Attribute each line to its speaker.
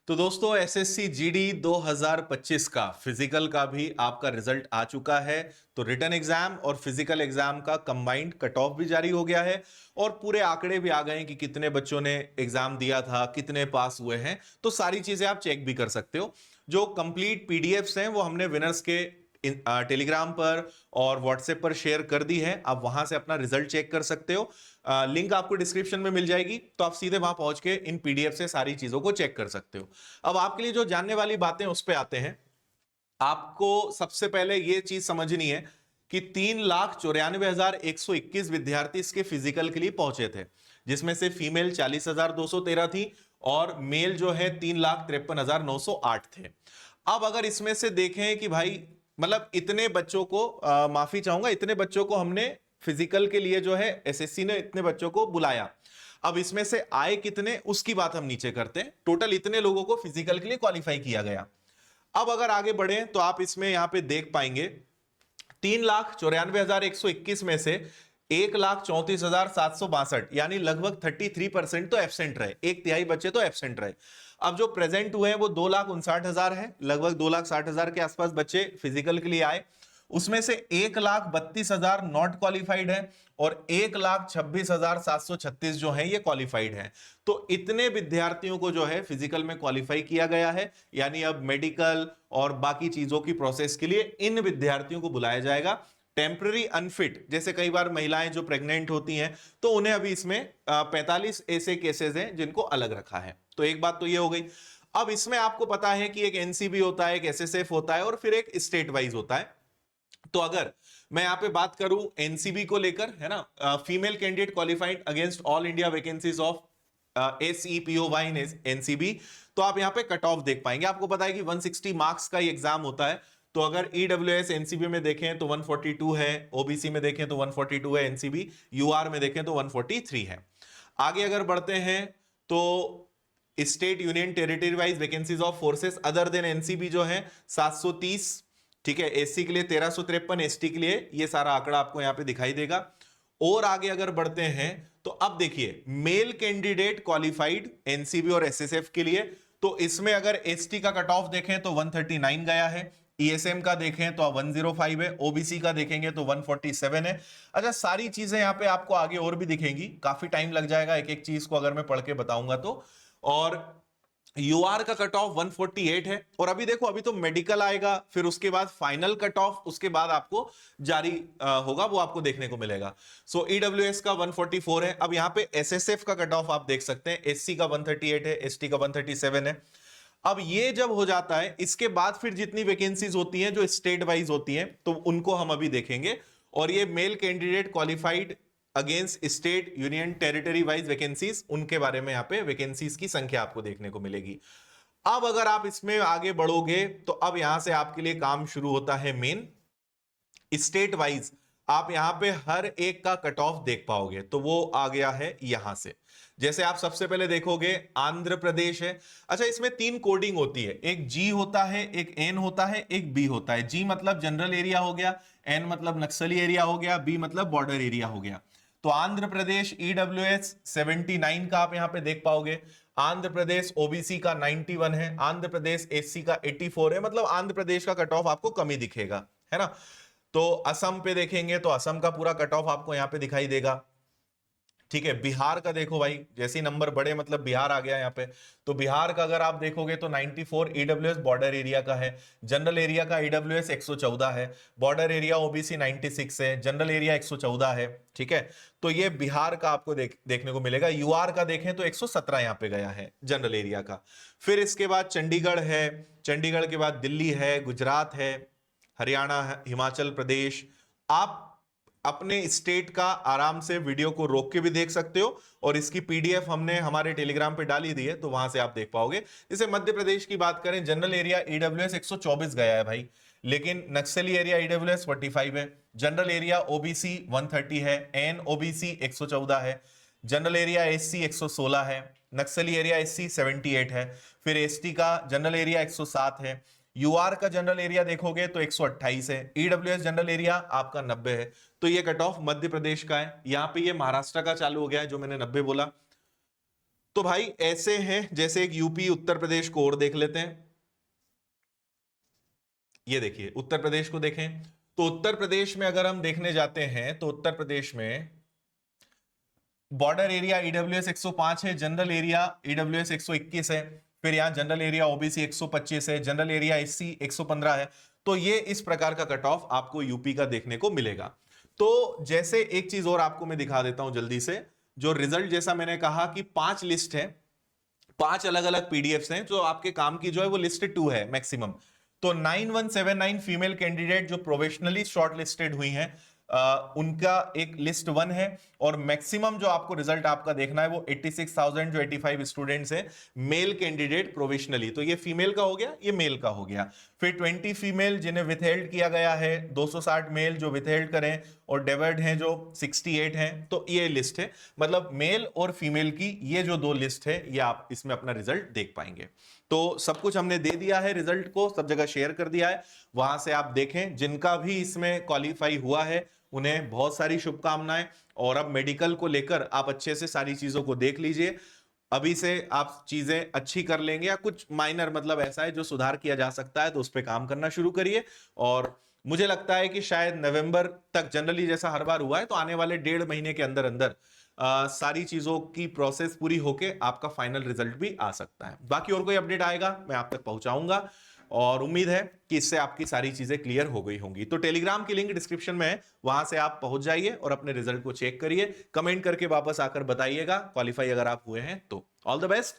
Speaker 1: तो दोस्तों SSC GD 2025 का फिजिकल का भी आपका रिजल्ट आ चुका है। तो रिटन एग्जाम और फिजिकल एग्जाम का कंबाइंड कट ऑफ भी जारी हो गया है और पूरे आंकड़े भी आ गए हैं कि कितने बच्चों ने एग्जाम दिया था, कितने पास हुए हैं। तो सारी चीजें आप चेक भी कर सकते हो। जो कंप्लीट पीडीएफ्स हैं वो हमने विनर्स के टेलीग्राम पर और व्हाट्सएप पर शेयर कर दी है। आप वहां से अपना रिजल्ट चेक कर सकते हो। लिंक आपको डिस्क्रिप्शन में मिल जाएगी, तो आप सीधे वहां पहुंच के इन पीडीएफ से सारी चीजों को चेक कर सकते हो। अब आपके लिए जो जानने वाली बातें उस पे आते हैं। आपको सबसे पहले यह चीज समझनी है कि 3,94,121 विद्यार्थी इसके फिजिकल के लिए पहुंचे थे, जिसमें से फीमेल 40,213 थी और मेल जो है 3,53,908 थे। अब अगर इसमें से देखें कि भाई मतलब इतने बच्चों को माफी चाहूंगा, इतने बच्चों को हमने फिजिकल के लिए जो है एसएससी ने इतने बच्चों को बुलाया। अब इसमें से आए कितने उसकी बात हम नीचे करते हैं। टोटल इतने लोगों को फिजिकल के लिए क्वालिफाई किया गया। अब अगर आगे बढ़े तो आप इसमें यहां पे देख पाएंगे 3,94,121 में से 1,34,762 यानी लगभग 33% तो एब्सेंट रहे, एक तिहाई बच्चे तो एब्सेंट रहे। अब जो प्रेजेंट हुए हैं वो 2,59,000 है, लगभग 2,60,000 के आसपास बच्चे फिजिकल के लिए आए। उसमें से 1,32,000 नॉट क्वालिफाइड है और 1,26,736 जो है ये क्वालिफाइड है। तो इतने विद्यार्थियों को जो है फिजिकल में क्वालिफाई किया गया है। यानी अब मेडिकल और बाकी चीजों की प्रोसेस के लिए इन विद्यार्थियों को बुलाया जाएगा। टेम्पररी अनफिट, जैसे कई बार महिलाएं जो प्रेग्नेंट होती हैं तो उन्हें अभी इसमें 45 ऐसे केसेस हैं जिनको अलग रखा है। तो एक बात तो ये हो गई। अब इसमें आपको पता है कि एक एनसीबी होता है, एक एसएसएफ होता है और फिर एक स्टेट वाइज होता है। तो अगर मैं यहां पे बात करूं एनसीबी को लेकर, है ना, female candidate qualified against all India vacancies of SEPOY in NCB, तो आप यहां पे कट ऑफ देख पाएंगे। आपको पता है कि 160 मार्क्स का एग्जाम होता है। तो अगर ईडब्ल्यूएस एनसीबी में देखें तो 142 है, ओबीसी में देखें तो 142 है, एनसीबी यूआर में देखें तो 143 है। आगे अगर बढ़ते हैं तो state union territory wise vacancies of forces other than NCB जो है 730, ठीक है। एससी के लिए 1353, एसटी के लिए ये सारा आंकड़ा आपको यहां पे दिखाई देगा। और आगे अगर बढ़ते हैं तो अब देखिए मेल कैंडिडेट क्वालिफाइड एनसीबी और एसएसएफ के लिए, तो इसमें अगर एसटी का कट ऑफ देखें तो 139 गया है, ईएसएम का देखें तो 105 है, ओबीसी का देखेंगे तो 147 है। अच्छा, सारी चीजें यहां पे आपको आगे और भी दिखेंगी, काफी टाइम लग जाएगा एक एक चीज को अगर मैं पढ़ के बताऊंगा तो। और यूआर का कट ऑफ 148 है। और अभी देखो, अभी तो मेडिकल आएगा, फिर उसके बाद फाइनल कट ऑफ, उसके बाद आपको जारी होगा, वो आपको देखने को मिलेगा। सो ईडब्ल्यूएस का 144 है। अब यहां पे एसएसएफ का कट ऑफ आप देख सकते हैं, एससी का 138 है, एसटी का 137 है। अब ये जब हो जाता है इसके बाद फिर जितनी वैकेंसीज होती हैं जो स्टेट वाइज होती हैं तो उनको हम अभी देखेंगे। और ये male candidate qualified against state union territory wise vacancies, उनके बारे में यहां पे वैकेंसीज की संख्या आपको देखने को मिलेगी। अब अगर आप इसमें आगे बढ़ोगे तो अब यहां से आपके लिए काम शुरू होता है मेन स्टेट वाइज। आप यहां पे हर एक का कट ऑफ देख पाओगे, तो वो आ गया है यहां से। जैसे आप सबसे पहले देखोगे आंध्र प्रदेश है। अच्छा, इसमें 3 कोडिंग होती है, एक जी होता है, एक एन होता है, एक बी होता है। जी मतलब जनरल एरिया हो गया, एन मतलब नक्सली एरिया हो गया, बी मतलब बॉर्डर एरिया हो गया। तो आंध्र प्रदेश ईडब्ल्यूएस 79 का आप यहां पे देख पाओगे। आंध्र प्रदेश ओबीसी का 91 है, आंध्र प्रदेश एससी का 84 है। मतलब आंध्र प्रदेश का कट ऑफ आपको कम ही दिखेगा, है ना। तो असम पे देखेंगे तो असम का पूरा कट ऑफ आपको यहां पे दिखाई देगा, ठीक है। बिहार का देखो भाई, जैसे ही नंबर बढ़े मतलब बिहार आ गया यहाँ पे। तो बिहार का अगर आप देखोगे तो 94 ईडब्ल्यूएस बॉर्डर एरिया का है, जनरल एरिया का ईडब्ल्यूएस 114 है, बॉर्डर एरिया ओबीसी 96 है, जनरल एरिया 114 है, ठीक है। तो ये बिहार का आपको देखने को मिलेगा। यूआर का देखें तो 117 यहाँ पे गया है जनरल एरिया का। फिर इसके बाद चंडीगढ़ है, चंडीगढ़ के बाद दिल्ली है, गुजरात है, हरियाणा है, हिमाचल प्रदेश। आप अपने स्टेट का आराम से वीडियो को रोक के भी देख सकते हो और इसकी पीडीएफ हमने हमारे टेलीग्राम पे डाली दी है, तो वहां से आप देख पाओगे। जैसे मध्य प्रदेश की बात करें, जनरल एरिया ईडब्ल्यूएस 124 गया है भाई, लेकिन नक्सली एरिया ईडब्ल्यूएस 45 है, जनरल एरिया ओबीसी 130 है, एन ओबीसी 114 है, जनरल एरिया एससी 116 है, नक्सली एरिया एससी 78 है, फिर एसटी का जनरल एरिया 107 है, यूआर का जनरल एरिया देखोगे तो 128 है, ईडब्ल्यूएस जनरल एरिया आपका 90 है। तो ये कट ऑफ मध्य प्रदेश का है। यहां पे ये महाराष्ट्र का चालू हो गया है जो मैंने 90 बोला। तो भाई ऐसे हैं, जैसे एक यूपी उत्तर प्रदेश को और देख लेते हैं। ये देखिए उत्तर प्रदेश को देखें, तो उत्तर प्रदेश में अगर हम देखने जाते हैं तो उत्तर प्रदेश में बॉर्डर एरिया ईडब्ल्यूएस 105 है, जनरल एरिया ईडब्ल्यूएस 121 है, फिर यहाँ जनरल एरिया ओबीसी 125 है, जनरल एरिया एससी 115 है। तो ये इस प्रकार का कट ऑफ आपको यूपी का देखने को मिलेगा। तो जैसे एक चीज और आपको मैं दिखा देता हूं जल्दी से, जो रिजल्ट जैसा मैंने कहा कि 5 लिस्ट है, 5 अलग अलग पीडीएफ्स हैं जो आपके काम की जो है वो लिस्ट 2 है मैक्सिमम। तो 9179 फीमेल कैंडिडेट जो प्रोफेशनली शॉर्ट लिस्टेड हुई हैं, उनका एक लिस्ट 1 है, और मैक्सिमम जो आपको रिजल्ट आपका देखना है वो 86,000 जो 85 स्टूडेंट्स हैं मेल कैंडिडेट प्रोविजनली, तो ये फीमेल का हो गया, ये मेल का हो गया। फिर 20 फीमेल जिन्हें विथहेल्ड किया गया है, 260 मेल जो विथहेल्ड करें, और डेवर्ड हैं जो 68 हैं। तो ये लिस्ट है, मतलब मेल और फीमेल की ये जो 2 लिस्ट है, ये आप इसमें अपना रिजल्ट देख पाएंगे। तो सब कुछ हमने दे दिया है, रिजल्ट को सब जगह शेयर कर दिया है, वहां से आप देखें। जिनका भी इसमें क्वालिफाई हुआ है उन्हें बहुत सारी शुभकामनाएं, और अब मेडिकल को लेकर आप अच्छे से सारी चीजों को देख लीजिए। अभी से आप चीजें अच्छी कर लेंगे, या कुछ माइनर मतलब ऐसा है जो सुधार किया जा सकता है तो उस पर काम करना शुरू करिए। और मुझे लगता है कि शायद नवंबर तक, जनरली जैसा हर बार हुआ है, तो आने वाले 1.5 महीने के अंदर अंदर सारी चीजों की प्रोसेस पूरी होके आपका फाइनल रिजल्ट भी आ सकता है। बाकी और कोई अपडेट आएगा मैं आप तक पहुंचाऊंगा, और उम्मीद है कि इससे आपकी सारी चीजें क्लियर हो गई होंगी। तो टेलीग्राम की लिंक डिस्क्रिप्शन में है, वहां से आप पहुंच जाइए और अपने रिजल्ट को चेक करिए, कमेंट करके वापस आकर बताइएगा क्वालिफाई अगर आप हुए हैं तो। All the best.